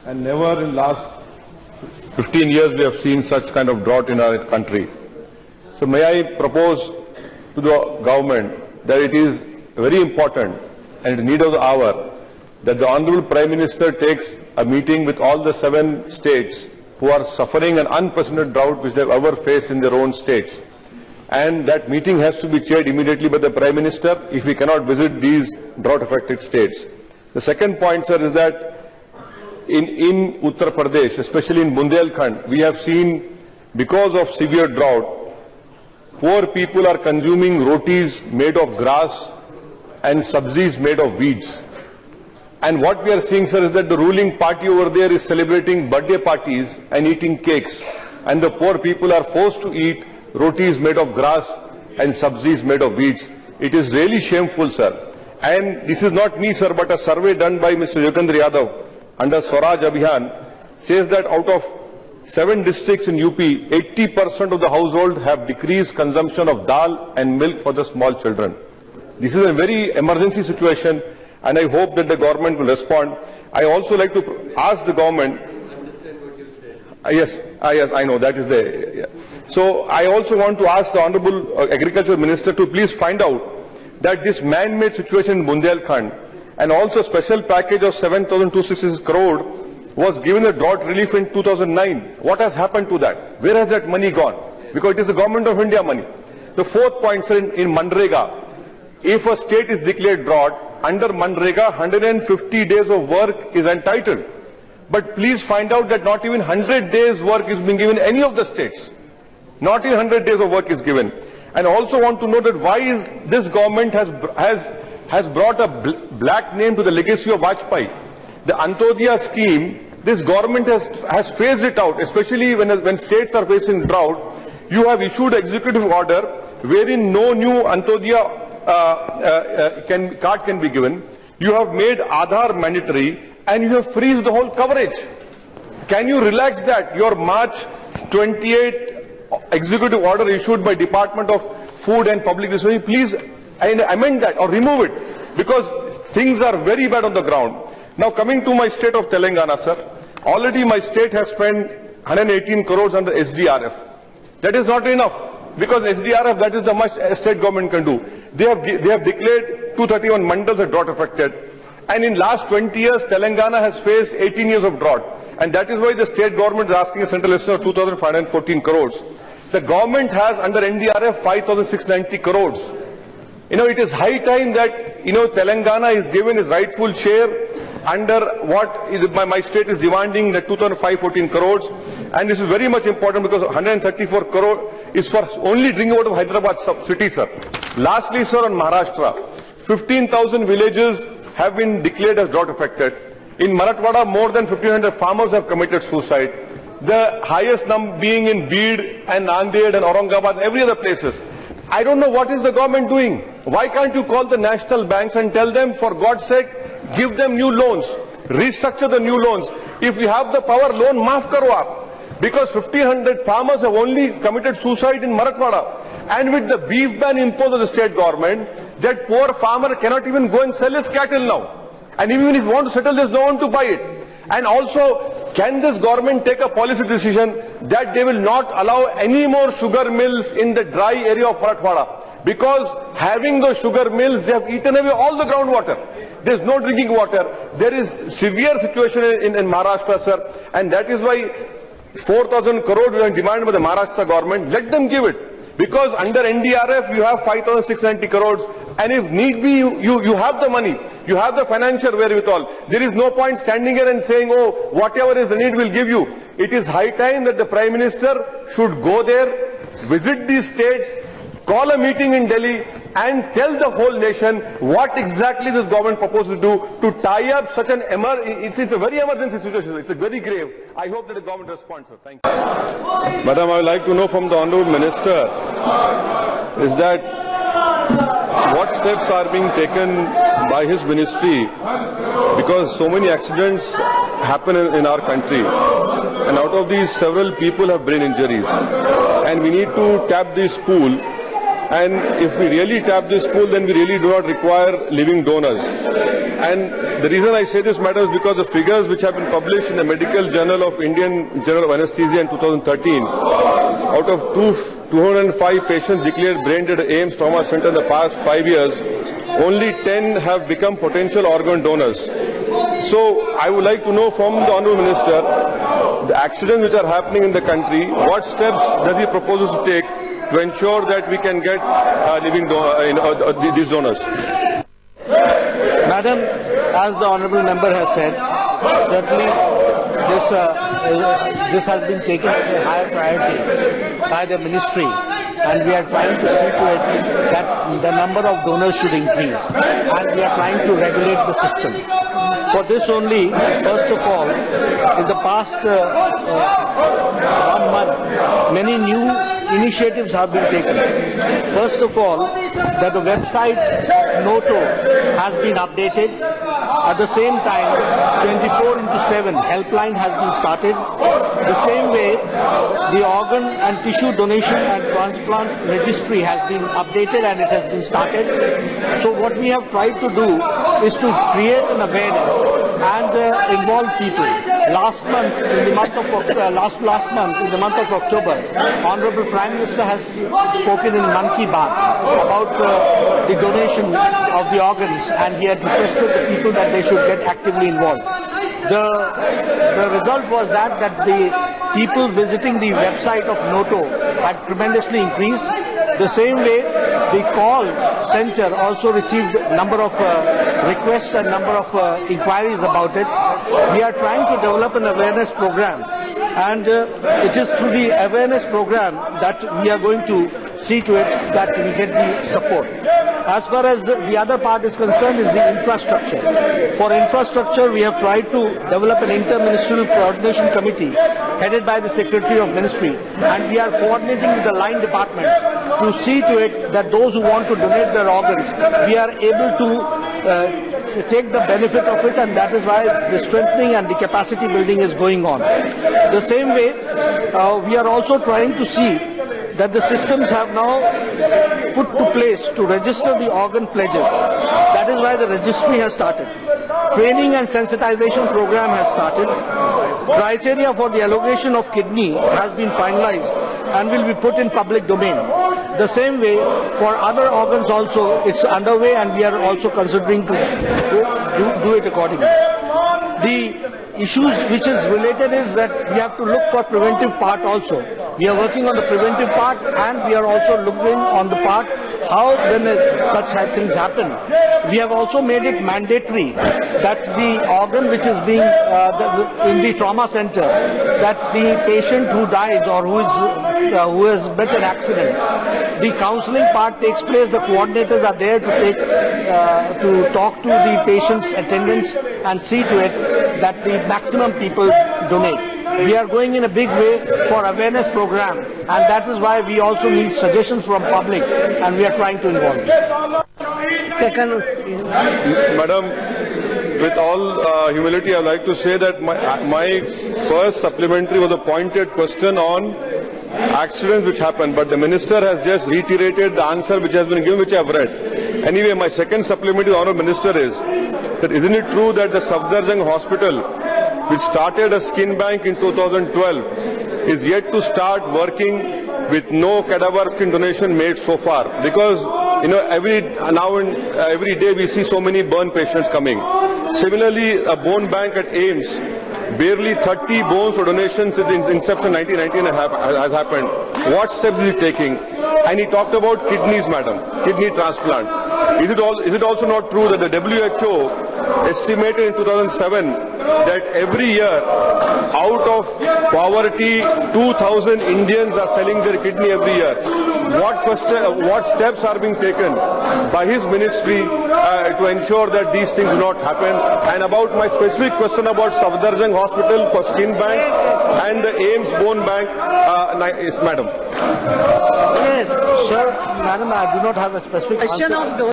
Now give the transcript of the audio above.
and never in last 15 years we have seen such kind of drought in our country. So may I propose to the government that it is very important and in need of the hour that the Honorable Prime Minister takes a meeting with all the 7 states who are suffering an unprecedented drought which they have ever faced in their own states. And that meeting has to be chaired immediately by the Prime Minister if we cannot visit these drought-affected states. The second point, sir, is that in Uttar Pradesh, especially in Bundelkhand, we have seen, because of severe drought, poor people are consuming rotis made of grass and sabzis made of weeds. And what we are seeing, sir, is that the ruling party over there is celebrating birthday parties and eating cakes. And the poor people are forced to eat rotis made of grass and sabzis made of weeds. It is really shameful, sir. And this is not me, sir, but a survey done by Mr. Yogendra Yadav under Swaraj Abhiyan says that out of 7 districts in UP, 80% of the household have decreased consumption of dal and milk for the small children. This is a very emergency situation, and I hope that the government will respond. I also like to ask the government. Yes, I know that is there. Yeah. So I also want to ask the Honorable Agriculture Minister to please find out that this man-made situation in Bundelkhand and also special package of 7,266 crore was given a drought relief in 2009. What has happened to that? Where has that money gone? Because it is the Government of India money. The fourth point, sir, in Manrega, if a state is declared drought, under Manrega, 150 days of work is entitled. But please find out that not even 100 days work is being given in any of the states. Not even 100 days of work is given. And also want to know that why is this government has brought a black name to the legacy of Vajpayee. The Antodaya scheme, this government has phased it out, especially when states are facing drought. You have issued an executive order wherein no new Antodaya card can be given. You have made Aadhaar mandatory and you have freezed the whole coverage. Can you relax that? Your March 28 executive order issued by Department of Food and Public Distribution, please amend that or remove it, because things are very bad on the ground. Now coming to my state of Telangana, sir, already my state has spent 118 crores under SDRF. That is not enough, because SDRF, that is the much a state government can do. They have declared 231 mandals as drought affected, and in last 20 years Telangana has faced 18 years of drought, and that is why the state government is asking a central estimate of 2,514 crores. The government has under NDRF 5,690 crores. It is high time that Telangana is given its rightful share under what my state is demanding, the 2,514 crores, and this is very much important because 134 crore is for only drinking water of Hyderabad city, sir. Lastly, sir, on Maharashtra, 15,000 villages have been declared as drought affected. In Marathwada, more than 1,500 farmers have committed suicide. The highest number being in Beed and Nanded and Aurangabad and every other places. I don't know what is the government doing. Why can't you call the national banks and tell them, for God's sake, give them new loans, restructure the new loans. If you have the power, loan maaf karo aap. Because 1,500 farmers have only committed suicide in Marathwada. And with the beef ban imposed on the state government, that poor farmer cannot even go and sell his cattle now. And even if you want to settle, there's no one to buy it. And also, can this government take a policy decision that they will not allow any more sugar mills in the dry area of Marathwada? Because having those sugar mills, they have eaten away all the groundwater. There's no drinking water. There is severe situation in Maharashtra, sir. And that is why 4,000 crore we are demanded by the Maharashtra government. Let them give it. Because under NDRF, you have 5,690 crores. And if need be, you have the money. You have the financial wherewithal. There is no point standing here and saying, oh, whatever is the need, we'll give you. It is high time that the Prime Minister should go there, visit these states, call a meeting in Delhi and tell the whole nation what exactly this government proposes to do to tie up such an it's a very emergency situation. It's a very grave. I hope that the government responds, sir. Thank you. Madam, I would like to know from the Honourable Minister is that what steps are being taken by his ministry, because so many accidents happen in our country, and out of these several people have brain injuries, and we need to tap this pool. And if we really tap this pool, then we really do not require living donors. And The reason I say this, madam, is because the figures which have been published in the Medical Journal of Indian Journal of Anesthesia in 2013, out of 205 patients declared brain dead at AIIMS Trauma Center in the past 5 years, only 10 have become potential organ donors. So I would like to know from the Honourable Minister, the accidents which are happening in the country, what steps does he propose to take to ensure that we can get these donors? Madam, as the Honourable Member has said, certainly this has been taken as a higher priority by the Ministry, and we are trying to see to it that the number of donors should increase, and we are trying to regulate the system. For this only, first of all, in the past 1 month, many new initiatives have been taken. First of all, that the website NOTO has been updated. At the same time, 24/7 helpline has been started. The same way, the organ and tissue donation and transplant registry has been updated and it has been started. So what we have tried to do is to create an awareness and involve people. Last month, in the month of last month, in the month of October, Honorable Prime Minister has spoken in Man Ki Baat about the donation of the organs, and he had requested the people that they should get actively involved. The result was that the people visiting the website of NOTO had tremendously increased. The same way, the call center also received a number of requests and number of inquiries about it. We are trying to develop an awareness program, and it is through the awareness program that we are going to see to it that we get the support. As far as the other part is concerned is the infrastructure. For infrastructure, we have tried to develop an inter-ministerial coordination committee headed by the Secretary of Ministry, and we are coordinating with the line departments to see to it that those who want to donate their organs, we are able to take the benefit of it, and that is why the strengthening and the capacity building is going on. The same way, we are also trying to see that the systems have now put to place to register the organ pledges. That is why the registry has started. Training and sensitization program has started. Criteria for the allocation of kidney has been finalized and will be put in public domain. The same way, for other organs also, it's underway, and we are also considering to do it accordingly. The issues which is related is that we have to look for preventive part also. We are working on the preventive part, and we are also looking on the part how when such things happen. We have also made it mandatory that the organ which is being in the trauma center, that the patient who dies or who has met an accident, the counseling part takes place. The coordinators are there to talk to the patient's attendants and see to it that the maximum people donate. We are going in a big way for awareness program, and that is why we also need suggestions from public, and we are trying to involve them. Second, Madam, with all humility, I would like to say that my first supplementary was a pointed question on accidents which happened, but the Minister has just reiterated the answer which has been given, which I have read. Anyway, my second supplementary to the Honourable Minister is that isn't it true that the Sabha Hospital, which started a skin bank in 2012, is yet to start working with no cadaver skin donation made so far? Because every day we see so many burn patients coming. Similarly, a bone bank at AIIMS, barely 30 bones for donations since the inception 1919 has happened. What steps is he taking? And he talked about kidneys, madam, kidney transplant. Is it also not true that the WHO estimated in 2007 that every year, out of poverty, 2,000 Indians are selling their kidney every year? What steps are being taken by his ministry to ensure that these things do not happen? And about my specific question about Safdarjung Hospital for Skin Bank and the AIIMS Bone Bank, yes, madam. Yes, sir, madam, I do not have a specific answer.